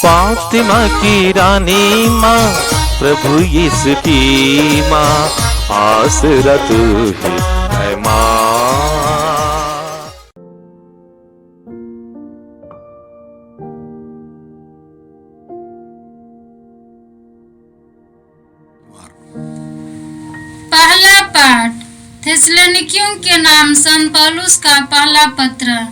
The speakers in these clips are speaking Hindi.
फातिमा की रानी माँ, प्रभु यीशु की माँ, आसरा तू ही है माँ। पहला पाठ थिस्सलुनीकियों के नाम संत पौलुस का पहला पत्र,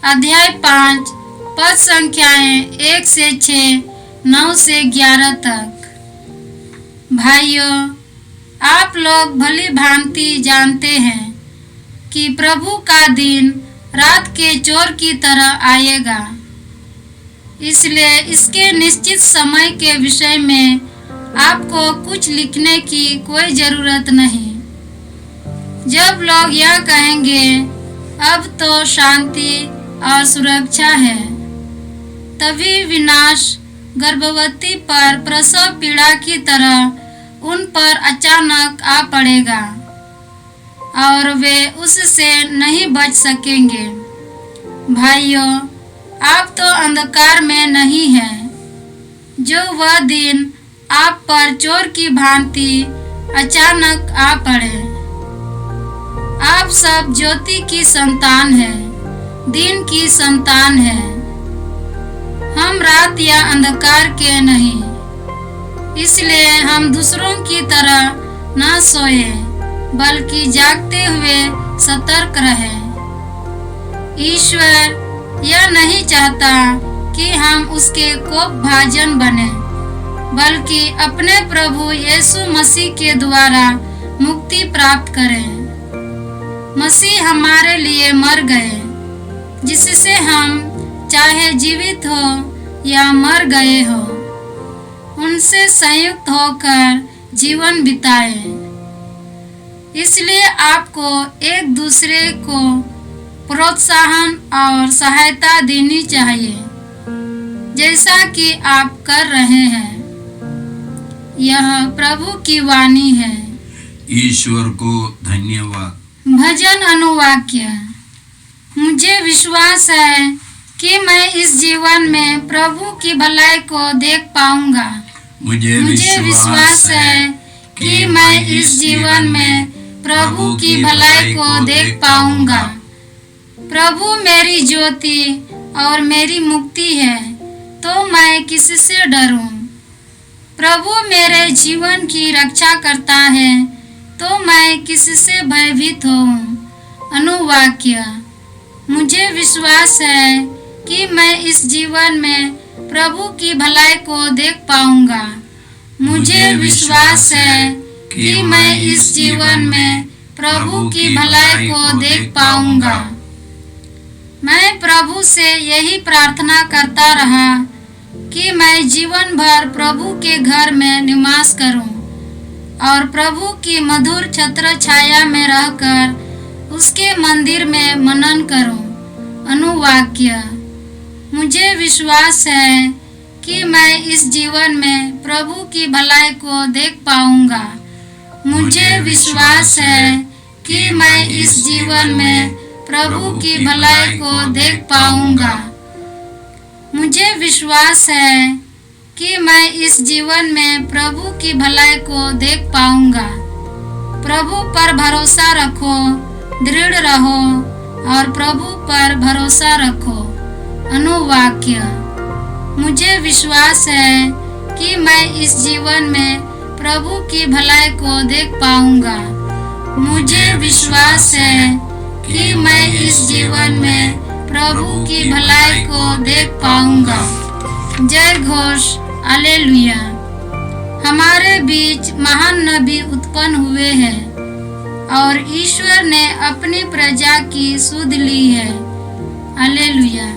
अध्याय 5, पद संख्याएं 1 से 6, 9 से 11 तक। भाइयों, आप लोग भली भांति जानते हैं कि प्रभु का दिन रात के चोर की तरह आएगा। इसलिए इसके निश्चित समय के विषय में आपको कुछ लिखने की कोई जरूरत नहीं। जब लोग यह कहेंगे अब तो शांति और सुरक्षा है, तभी विनाश गर्भवती पर प्रसव पीड़ा की तरह उन पर अचानक आ पड़ेगा और वे उससे नहीं बच सकेंगे। भाइयों, आप तो अंधकार में नहीं हैं, जो वह दिन आप पर चोर की भांति अचानक आ पड़े। आप सब ज्योति की संतान हैं, दिन की संतान हैं। हम रात या अंधकार के नहीं, इसलिए हम दूसरों की तरह न सोए, बल्कि जागते हुए सतर्क रहें। ईश्वर यह नहीं चाहता कि हम उसके कोप भाजन बने, बल्कि अपने प्रभु यीशु मसीह के द्वारा मुक्ति प्राप्त करें। मसीह हमारे लिए मर गए, जिससे हम चाहे जीवित हो या मर गए हो, उनसे संयुक्त होकर जीवन बिताएं। इसलिए आपको एक दूसरे को प्रोत्साहन और सहायता देनी चाहिए, जैसा कि आप कर रहे हैं। यह प्रभु की वाणी है। ईश्वर को धन्यवाद। भजन अनुवाक्य। मुझे विश्वास है कि मैं इस जीवन में प्रभु की भलाई को देख पाऊंगा। मुझे विश्वास है कि मैं इस जीवन में प्रभु की भलाई को देख पाऊंगा। प्रभु मेरी ज्योति और मेरी मुक्ति है, तो मैं किससे डरूं? प्रभु मेरे जीवन की रक्षा करता है, तो मैं किससे भयभीत हूँ? अनुवाक्य। मुझे विश्वास है कि मैं इस जीवन में प्रभु की भलाई को देख पाऊंगा। मुझे विश्वास है कि मैं इस जीवन में प्रभु की भलाई को देख पाऊंगा। मैं प्रभु से यही प्रार्थना करता रहा कि मैं जीवन भर प्रभु के घर में निवास करूं और प्रभु की मधुर छत्र छाया में रहकर उसके मंदिर में मनन करूं। अनुवाक्य। मुझे विश्वास है कि मैं इस जीवन में प्रभु की भलाई को देख पाऊंगा। मुझे विश्वास है कि मैं इस जीवन में प्रभु की भलाई को देख पाऊंगा। मुझे विश्वास है कि मैं इस जीवन में प्रभु की भलाई को देख पाऊंगा। प्रभु पर भरोसा रखो, दृढ़ रहो और प्रभु पर भरोसा रखो। अनुवाक्य। मुझे विश्वास है कि मैं इस जीवन में प्रभु की भलाई को देख पाऊंगा। मुझे विश्वास है कि मैं इस जीवन में प्रभु की भलाई को देख पाऊंगा। जय घोष, हालेलुया। हमारे बीच महान नबी उत्पन्न हुए हैं और ईश्वर ने अपनी प्रजा की सुध ली है। हालेलुया।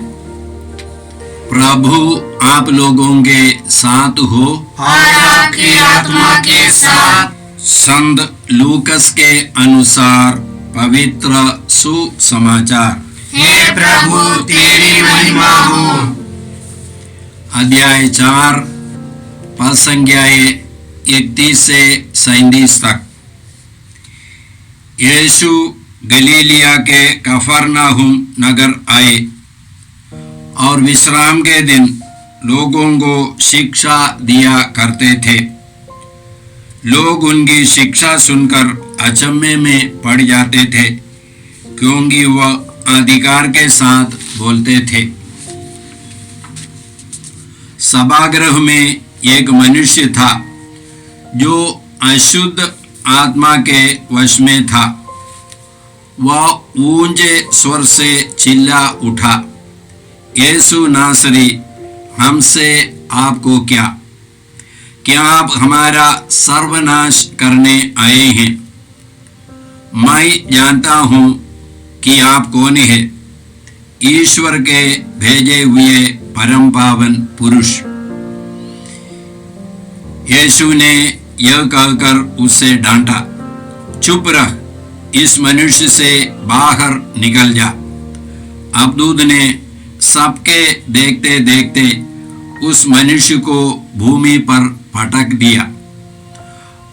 प्रभु आप लोगों के साथ हो और आपकी आत्मा के साथ। संत लूकस के अनुसार पवित्र सुसमाचार। हे प्रभु, तेरी महिमा हो। अध्याय 4, पद संख्याएं 31 से 37 तक। यीशु गलीलिया के कफरनहूम नगर आए और विश्राम के दिन लोगों को शिक्षा दिया करते थे। लोग उनकी शिक्षा सुनकर अचंभे में पड़ जाते थे, क्योंकि वह अधिकार के साथ बोलते थे। सभागृह में एक मनुष्य था जो अशुद्ध आत्मा के वश में था। वह ऊंचे स्वर से चिल्ला उठा, यीशु नासरी, हमसे आपको क्या आप हमारा सर्वनाश करने आए हैं? मैं जानता हूं कि आप कौन है, ईश्वर के भेजे हुए परम पावन पुरुष। यीशु ने यह कहकर उससे डांटा, चुप रह, इस मनुष्य से बाहर निकल जा। अबदूद ने सबके देखते देखते उस मनुष्य को भूमि पर पटक दिया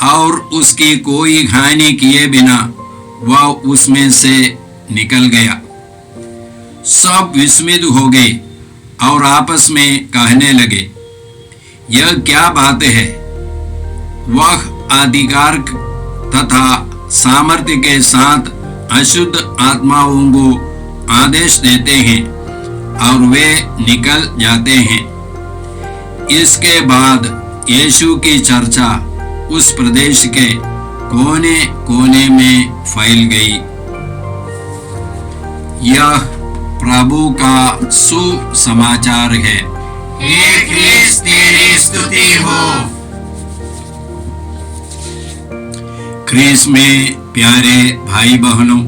और उसकी कोई हानि किए बिना वह उसमें से निकल गया। सब विस्मित हो गए और आपस में कहने लगे, यह क्या बात है? वह अधिकार तथा सामर्थ्य के साथ अशुद्ध आत्माओं को आदेश देते हैं और वे निकल जाते हैं। इसके बाद यीशु की चर्चा उस प्रदेश के कोने कोने में फैल गई। यह प्रभु का सुसमाचार है। हे ख्रिस्त, तेरी स्तुति हो। ख्रीस्त में प्यारे भाई बहनों,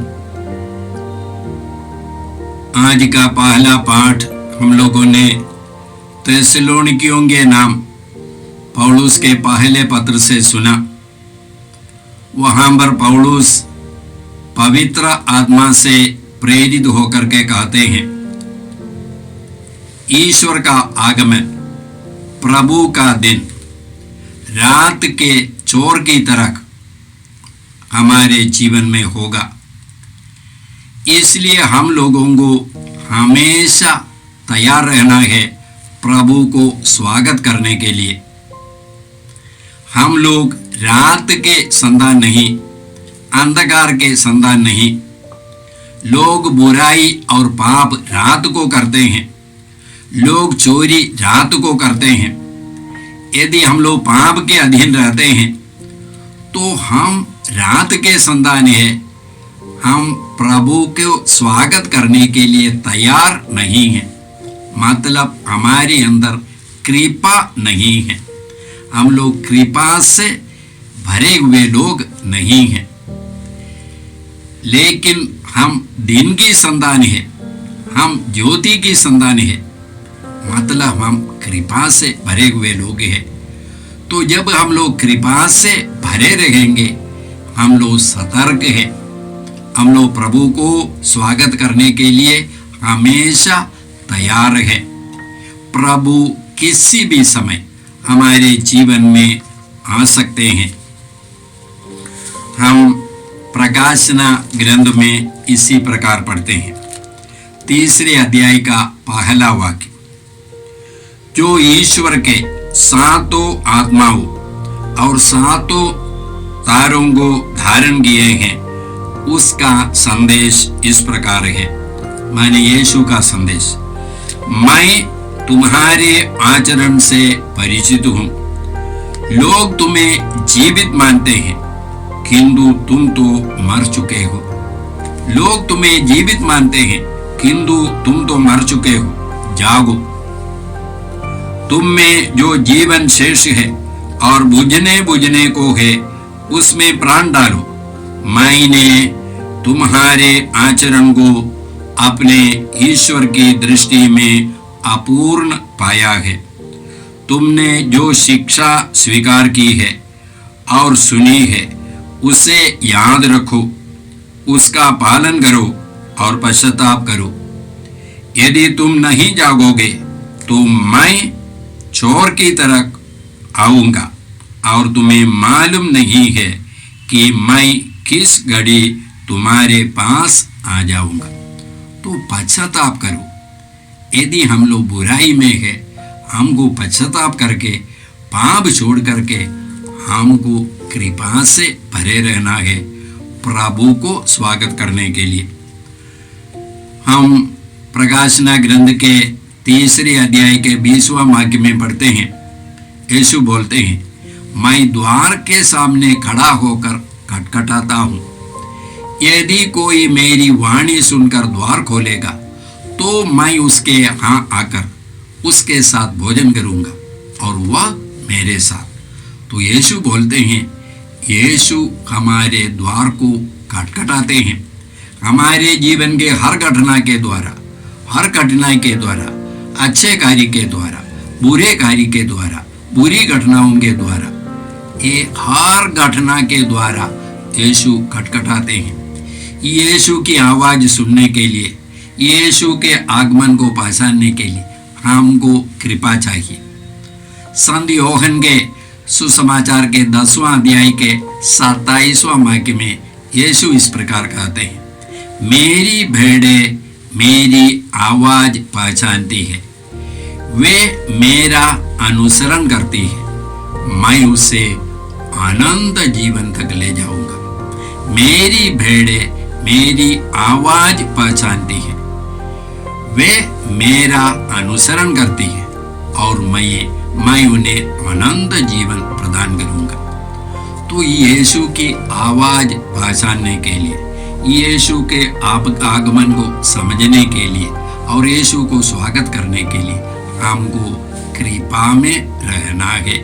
आज का पहला पाठ हम लोगों ने थिस्सलुनीकियों के नाम पौलुस के पहले पत्र से सुना। वहां पर पौलुस पवित्र आत्मा से प्रेरित होकर के कहते हैं, ईश्वर का आगमन प्रभु का दिन रात के चोर की तरह हमारे जीवन में होगा। इसलिए हम लोगों को हमेशा तैयार रहना है प्रभु को स्वागत करने के लिए। हम लोग रात के संतान नहीं, अंधकार के संतान नहीं। लोग बुराई और पाप रात को करते हैं, लोग चोरी रात को करते हैं। यदि हम लोग पाप के अधीन रहते हैं तो हम रात के संतान हैं। हम प्रभु को स्वागत करने के लिए तैयार नहीं हैं, मतलब हमारे अंदर कृपा नहीं है। हम लोग कृपा से भरे हुए लोग नहीं हैं। लेकिन हम दिन की संतान है, हम ज्योति की संतान है, मतलब हम कृपा से भरे हुए लोग हैं। तो जब हम लोग कृपा से भरे रहेंगे, हम लोग सतर्क हैं। हम लोग प्रभु को स्वागत करने के लिए हमेशा तैयार है। प्रभु किसी भी समय हमारे जीवन में आ सकते हैं। हम प्रकाशना ग्रंथ में इसी प्रकार पढ़ते हैं, 3 अध्याय का पहला वाक्य, जो ईश्वर के 7 आत्माओं और 7 तारों को धारण किए हैं, उसका संदेश इस प्रकार है, माने यीशु का संदेश। मैं तुम्हारे आचरण से परिचित हूं। लोग तुम्हें जीवित मानते हैं, किंतु तुम तो मर चुके हो। लोग तुम्हें जीवित मानते हैं, किंतु तुम तो मर चुके हो। जागो, तुम में जो जीवन शेष है और बुझने को है, उसमें प्राण डालो। मैंने तुम्हारे आचरण को अपने ईश्वर की दृष्टि में अपूर्ण पाया है। तुमने जो शिक्षा स्वीकार की है और सुनी है, उसे याद रखो, उसका पालन करो और पश्चाताप करो। यदि तुम नहीं जागोगे तो मैं चोर की तरह आऊंगा और तुम्हें मालूम नहीं है कि मैं किस घड़ी तुम्हारे पास आ जाऊंगा। तो पश्चाताप करो। यदि हम लोग बुराई में है, हमको पश्चाताप करके पाप छोड़ करके हमको कृपा से भरे रहना है प्रभु को स्वागत करने के लिए। हम प्रकाशना ग्रंथ के 3 अध्याय के 20वां वाक्य में पढ़ते हैं, यीशु बोलते हैं, मैं द्वार के सामने खड़ा होकर खटखटाता हूँ। यदि कोई मेरी वाणी सुनकर द्वार खोलेगा तो मैं उसके यहाँ आकर उसके साथ भोजन करूँगा और वह मेरे साथ। तो यीशु बोलते हैं, यीशु हमारे द्वार को खटखटाते हैं। हमारे जीवन के हर घटना के द्वारा, हर कठिनाई के द्वारा, अच्छे कार्य के द्वारा, बुरे कार्य के द्वारा, बुरी घटनाओं के द्वारा, ये हर घटना के द्वारा यीशु खटखटाते हैं। यीशु की आवाज सुनने के लिए, यीशु के आगमन को पहचानने के लिए हमको कृपा चाहिए। संत योहन के सुसमाचार के 10वां अध्याय के 27वां वाक्य में यीशु इस प्रकार कहते हैं, मेरी भेड़ें मेरी आवाज पहचानती है, वे मेरा अनुसरण करती है, मैं उसे अनंत जीवन तक ले जाऊंगा। मेरी भेड़ें मेरी आवाज पहचानती है, वे मेरा अनुसरण करती है और मैं उन्हें अनंत जीवन प्रदान करूंगा। तो यीशु की आवाज पहचानने के लिए, यीशु के आगमन को समझने के लिए और यीशु को स्वागत करने के लिए हमको कृपा में रहना है।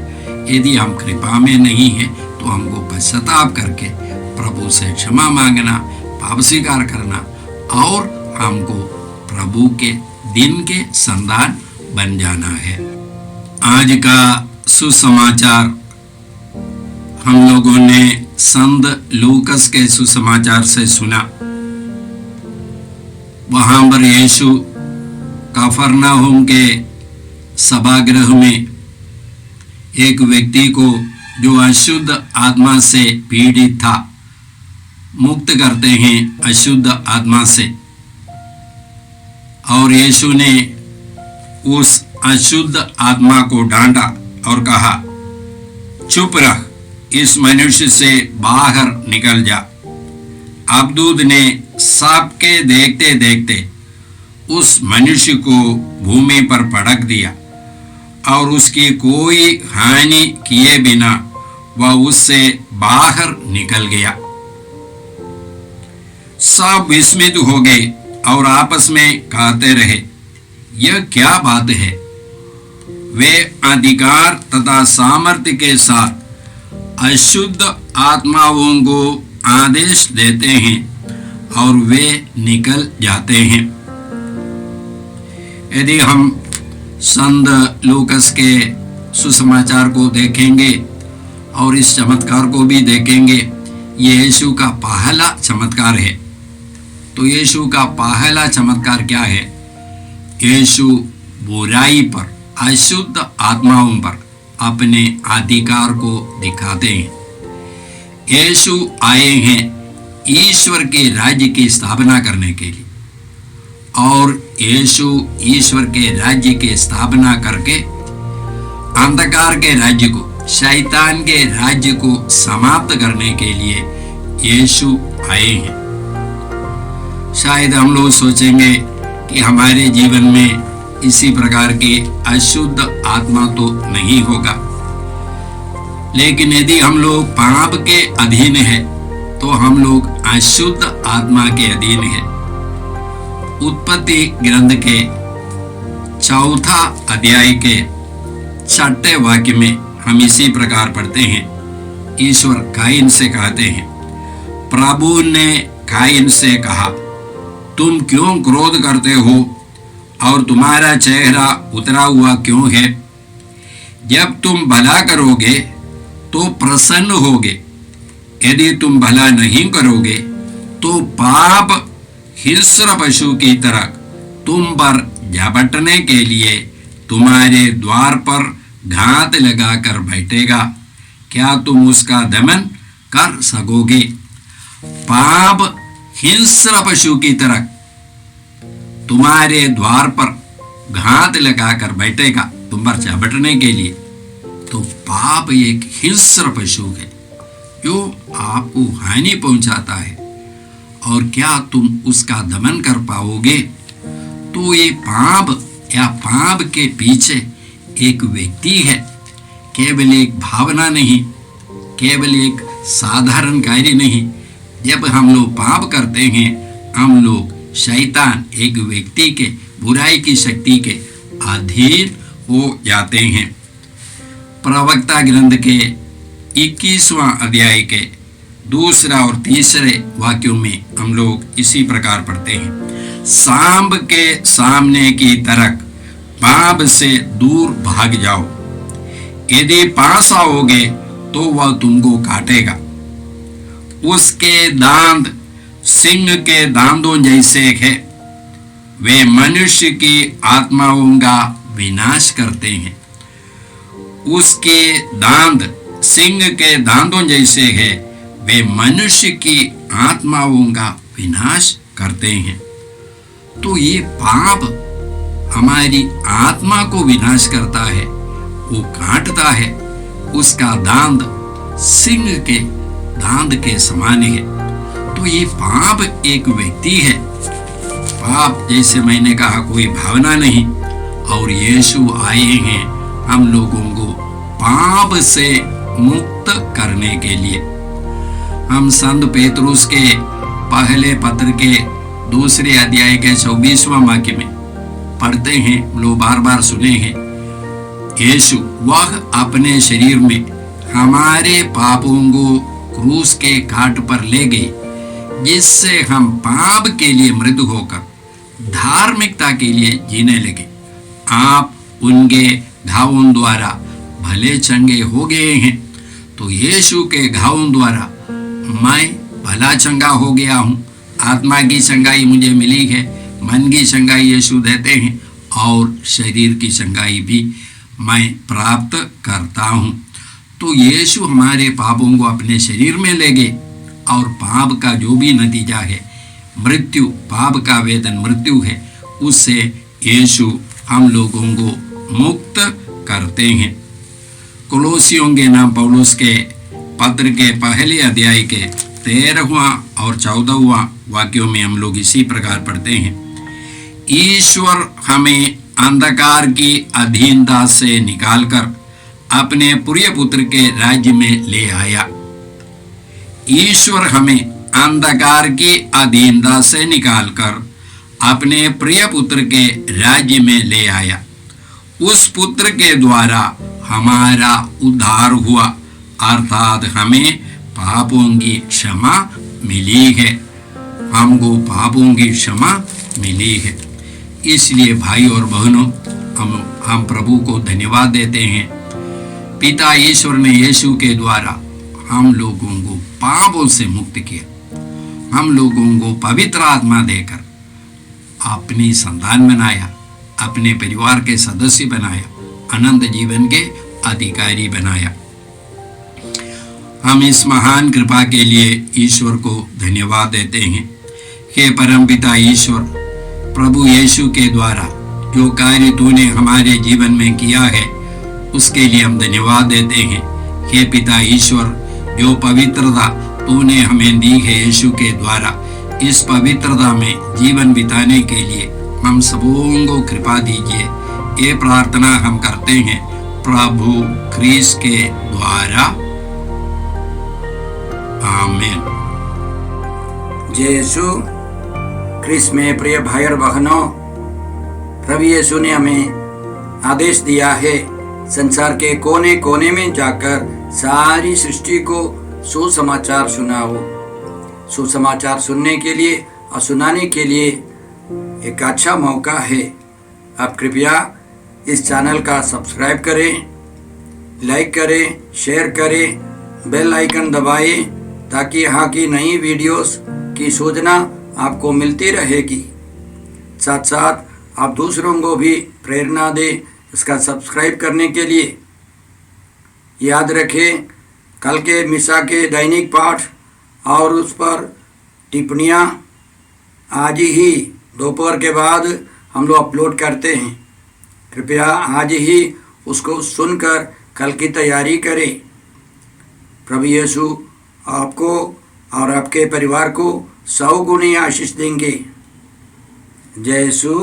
यदि हम कृपा में नहीं है तो हमको पश्चाताप करके प्रभु से क्षमा मांगना, पाप स्वीकार करना और हमको प्रभु के दिन के संतान बन जाना है। आज का सुसमाचार हम लोगों ने संत लूकस के सुसमाचार से सुना। वहां पर यीशु कफरनहूम के सभागृह में एक व्यक्ति को जो अशुद्ध आत्मा से पीड़ित था मुक्त करते हैं अशुद्ध आत्मा से। और यीशु ने उस अशुद्ध आत्मा को डांटा और कहा, चुप रह, इस मनुष्य से बाहर निकल जा। अबदूत ने सबके देखते देखते उस मनुष्य को भूमि पर पटक दिया और उसकी कोई हानि किए बिना वह उससे बाहर निकल गया। सब विस्मित हो गए और आपस में कहते रहे, यह क्या बात है? वे अधिकार तथा सामर्थ्य के साथ अशुद्ध आत्माओं को आदेश देते हैं और वे निकल जाते हैं। यदि हम संत लूकस के सुसमाचार को देखेंगे और इस चमत्कार को भी देखेंगे, ये यीशु का पहला चमत्कार है। तो यीशु का पहला चमत्कार क्या है? यीशु बुराई पर, अशुद्ध आत्माओं पर अपने अधिकार को दिखाते हैं। यीशु आए हैं ईश्वर के राज्य की स्थापना करने के लिए और यीशु ईश्वर के राज्य की स्थापना करके अंधकार के राज्य को, शैतान के राज्य को समाप्त करने के लिए यीशु आए हैं। शायद हम लोग सोचेंगे कि हमारे जीवन में इसी प्रकार की अशुद्ध आत्मा तो नहीं होगा, लेकिन यदि हम लोग पाप के अधीन हैं तो हम लोग अशुद्ध आत्मा के अधीन हैं। उत्पत्ति ग्रंथ के 4 अध्याय के 6 वाक्य में हम इसी प्रकार पढ़ते हैं। ईश्वर काइन से कहते हैं, प्रभु ने काइन से कहा, तुम क्यों क्रोध करते हो और तुम्हारा चेहरा उतरा हुआ क्यों है? जब तुम भला करोगे तो प्रसन्न होगे, यदि तुम भला नहीं करोगे तो पाप हिंस्र पशु की तरह तुम पर झपटने के लिए तुम्हारे द्वार पर घात लगाकर बैठेगा। क्या तुम उसका दमन कर सकोगे? पाप हिंस्र पशु की तरह तुम्हारे द्वार पर घात लगाकर बैठेगा। तुम पर चपटने के लिए, तो पाप एक हिंस्र पशु है जो आपको हानि पहुंचाता है, और क्या तुम उसका दमन कर पाओगे? तो ये पाप या पाप के पीछे एक व्यक्ति है, केवल एक भावना नहीं, केवल एक साधारण कार्य नहीं। जब हम लोग पाप करते हैं, हम लोग शैतान एक व्यक्ति के बुराई की शक्ति के अधीन हो जाते हैं। प्रवक्ता ग्रंथ के 21वां अध्याय के 2 और 3 वाक्यों में हम लोग इसी प्रकार पढ़ते हैं, सांप के सामने की तरह पाप से दूर भाग जाओ, यदि पास आओगे तो वह तुमको काटेगा, उसके दांत सिंह के दांतों जैसे है, वे मनुष्य की आत्माओं का विनाश करते हैं। उसके दांत सिंह के दांतों जैसे है, वे मनुष्य की आत्माओं का विनाश करते हैं। तो ये पाप हमारी आत्मा को विनाश करता है, वो काटता है, उसका दांत सिंह के दांत के समान है। तो ये पाप एक व्यक्ति है। पाप जैसे मैंने कहा कोई भावना नहीं, और यीशु आए हैं हम लोगों को पाप से मुक्त करने के लिए। हम संत पेतरुस के पहले पत्र के 2 अध्याय के 24वां वाक्य में पढ़ते हैं, लोग बार बार सुने हैं, यीशु वह अपने शरीर में हमारे पापों को क्रूस के काट पर ले गए, जिससे हम पाप के लिए मृत्यु होकर धार्मिकता के लिए जीने लगे। आप उनके घावों द्वारा भले चंगे हो गए हैं। तो यीशु के घावों द्वारा मैं भला चंगा हो गया हूँ। आत्मा की चंगाई मुझे मिली है, मन की चंगाई यीशु देते हैं, और शरीर की चंगाई भी मैं प्राप्त करता हूँ। तो यीशु हमारे पापों को अपने शरीर में ले गए, और पाप का जो भी नतीजा है मृत्यु, पाप का वेतन मृत्यु है, उससे यीशु हम लोगों को मुक्त करते हैं। कोलोसियों के नाम पौलुस के पत्र के पहले अध्याय के 13वां और 14वां वाक्यों में हम लोग इसी प्रकार पढ़ते हैं, ईश्वर हमें अंधकार की अधीनता से निकालकर अपने प्रिय पुत्र के राज्य में ले आया। ईश्वर हमें अंधकार की अधीनता से निकालकर अपने प्रिय पुत्र के राज्य में ले आया। उस पुत्र के द्वारा हमारा उद्धार हुआ, अर्थात हमें पापों की क्षमा मिली है। हमको पापों की क्षमा मिली है। इसलिए भाई और बहनों, हम प्रभु को धन्यवाद देते हैं। पिता ईश्वर ने यीशु के द्वारा हम लोगों को पापों से मुक्त किया, हम लोगों को पवित्र आत्मा देकर अपनी संतान बनाया, अपने परिवार के सदस्य बनाया, अनंत जीवन के अधिकारी बनाया। हम इस महान कृपा के लिए ईश्वर को धन्यवाद देते हैं। हे परमपिता ईश्वर, प्रभु यीशु के द्वारा जो कार्य तूने हमारे जीवन में किया है, उसके लिए हम धन्यवाद देते हैं। हे पिता ईश्वर, जो पवित्रता तूने हमें दी है यीशु के द्वारा, इस पवित्रता में जीवन बिताने के लिए हम सबों को कृपा दीजिए। ये प्रार्थना हम करते हैं प्रभु ख्रीस्त के द्वारा, आमीन। जय यीशु ख्रीस्त में प्रिय भाई और बहनों, प्रभु यीशु ने हमें आदेश दिया है संसार के कोने कोने में जाकर सारी सृष्टि को सुसमाचार सुनाओ। सुसमाचार सुनने के लिए और सुनाने के लिए एक अच्छा मौका है। आप कृपया इस चैनल का सब्सक्राइब करें, लाइक करें, शेयर करें, बेल आइकन दबाएं, ताकि यहाँ की नई वीडियोस की सूचना आपको मिलती रहेगी। साथ साथ आप दूसरों को भी प्रेरणा दें इसका सब्सक्राइब करने के लिए। याद रखें, कल के मिसा के दैनिक पाठ और उस पर टिप्पणियाँ आज ही दोपहर के बाद हम लोग अपलोड करते हैं। कृपया आज ही उसको सुनकर कल की तैयारी करें। प्रभु यीशु आपको और आपके परिवार को 100 गुनी आशीष देंगे। जय यीशु।